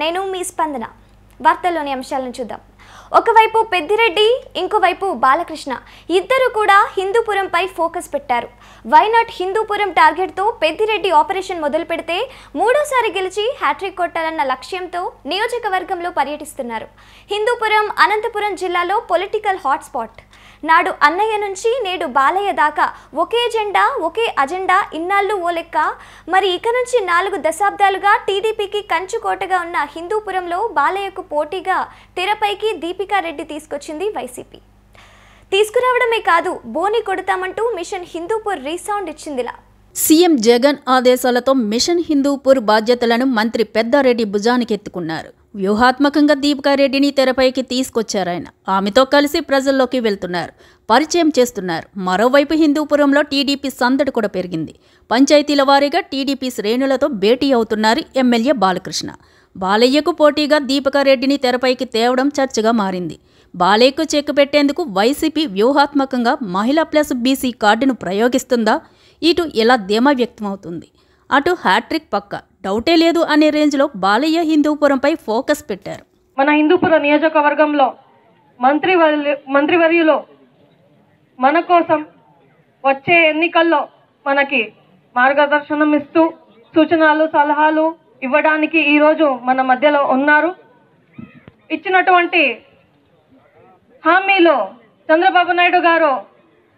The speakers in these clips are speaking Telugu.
నేను మీ స్పందన. వార్తల్లోని అంశాలను చూద్దాం. ఒకవైపు పెద్దిరెడ్డి, ఇంకోవైపు బాలకృష్ణ ఇద్దరు కూడా హిందూపురంపై ఫోకస్ పెట్టారు. వైనాట్ హిందూపురం టార్గెట్తో పెద్దిరెడ్డి ఆపరేషన్ మొదలు పెడితే మూడోసారి గెలిచి హ్యాట్రిక్ కొట్టాలన్న లక్ష్యంతో నియోజకవర్గంలో పర్యటిస్తున్నారు. హిందూపురం అనంతపురం జిల్లాలో పొలిటికల్ హాట్స్పాట్. నాడు అన్నయ్య నుంచి నేడు బాలయ్య దాకా ఒకే జెండా ఒకే అజెండా ఇన్నాళ్ళు ఓ లెక్క. మరి ఇక నుంచి 4 దశాబ్దాలుగా టీడీపీకి కంచుకోటగా ఉన్న హిందూపురంలో బాలయ్యకు పోటీగా తెరపైకి దీపికారెడ్డి తీసుకొచ్చింది వైసీపీ. తీసుకురావడమే కాదు, బోని కొడతామంటూ మిషన్ హిందూపూర్ రీసౌండ్ ఇచ్చిందిలా. సీఎం జగన్ ఆదేశాలతో మిషన్ హిందూపూర్ బాధ్యతలను మంత్రి పెద్దారెడ్డి భుజానికెత్తుకున్నారు. వ్యూహాత్మకంగా దీపికారెడ్డిని తెరపైకి తీసుకొచ్చారాయన. ఆమెతో కలిసి ప్రజల్లోకి వెళ్తున్నారు, పరిచయం చేస్తున్నారు. మరోవైపు హిందూపురంలో టీడీపీ సందడి కూడా పెరిగింది. పంచాయతీల వారీగా టీడీపీ శ్రేణులతో భేటీ అవుతున్నారు ఎమ్మెల్యే బాలకృష్ణ. బాలయ్యకు పోటీగా దీపికారెడ్డిని తెరపైకి తేవడం చర్చగా మారింది. బాలయ్యకు చెక్ పెట్టేందుకు వైసీపీ వ్యూహాత్మకంగా మహిళా ప్లస్ బీసీ కార్డును ప్రయోగిస్తుందా? ఇటు ఎలా ధీమా వ్యక్తమవుతుంది, అటు హ్యాట్రిక్ పక్క డౌటే లేదు అనే రేంజ్లో బాలయ్య హిందూపురంపై ఫోకస్ పెట్టారు. మన హిందూపురం నియోజకవర్గంలో మంత్రివర్యులు మన కోసం వచ్చే ఎన్నికల్లో మనకి మార్గదర్శనం ఇస్తూ సూచనలు సలహాలు ఇవ్వడానికి ఈరోజు మన మధ్యలో ఉన్నారు. ఇచ్చినటువంటి హామీలు చంద్రబాబు నాయుడు గారు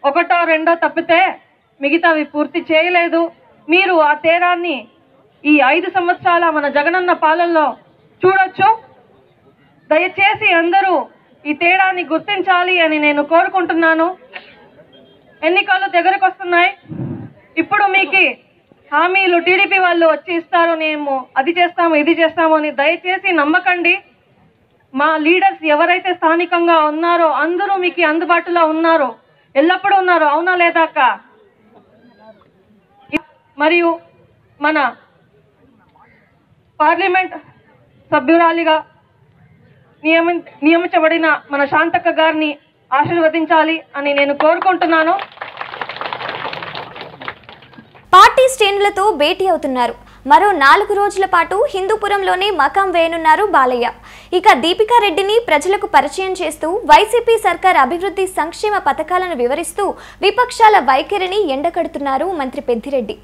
ఒకటో రెండో తప్పితే మిగతావి పూర్తి చేయలేదు. మీరు ఆ తేడాన్ని ఈ 5 సంవత్సరాల మన జగనన్న పాలనలో చూడొచ్చు. దయచేసి అందరూ ఈ తేడాన్ని గుర్తించాలి అని నేను కోరుకుంటున్నాను. ఎన్నికలు దగ్గరకు వస్తున్నాయి. ఇప్పుడు మీకు హామీలు టీడీపీ వాళ్ళు వచ్చి ఇస్తారు, మేము అది చేస్తాము ఇది చేస్తాము అని దయచేసి నమ్మకండి. మా లీడర్స్ ఎవరైతే స్థానికంగా ఉన్నారో అందరూ మీకు అందుబాటులో ఉన్నారు, ఎల్లప్పుడూ ఉన్నారు. అవునా లేదా అక్క? మరియు మన పార్లమెంట్ సభ్యురాలిగా నియమించబడిన మన శాంతక్క గారిని ఆశీర్వదించాలి అని నేను కోరుకుంటున్నాను. పార్టీ శ్రేణులతో భేటీ అవుతున్నారు. మరో 4 రోజుల పాటు హిందూపురంలోనే మకాం వేయనున్నారు బాలయ్య. ఇక దీపికారెడ్డిని ప్రజలకు పరిచయం చేస్తూ వైసీపీ సర్కార్ అభివృద్ధి సంక్షేమ పథకాలను వివరిస్తూ విపక్షాల వైఖరిని ఎండకడుతున్నారు మంత్రి పెద్దిరెడ్డి.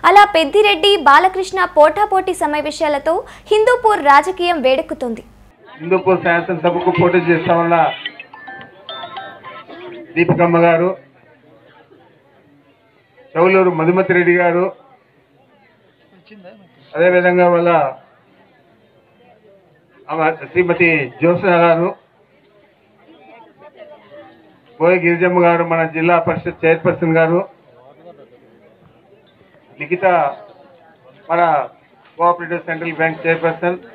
అలా పెద్దిరెడ్డి బాలకృష్ణ పోటాపోటీ సమావేశాలతో హిందూపూర్ రాజకీయం వేడెక్కుతుంది. హిందూపూర్ శాసనసభకు పోటీ చేస్తామన్న దీపికమ్మ గారు, చౌలూరు మధుమతి రెడ్డి గారు, అదేవిధంగా వాళ్ళ శ్రీమతి జ్యోత్స్న గారు, బోయ గిరిజమ్మ గారు, మన జిల్లా పరిషత్ చైర్పర్సన్ గారు, లిఖిత మన కోఆపరేటివ్ సెంట్రల్ బ్యాంక్ చైర్పర్సన్,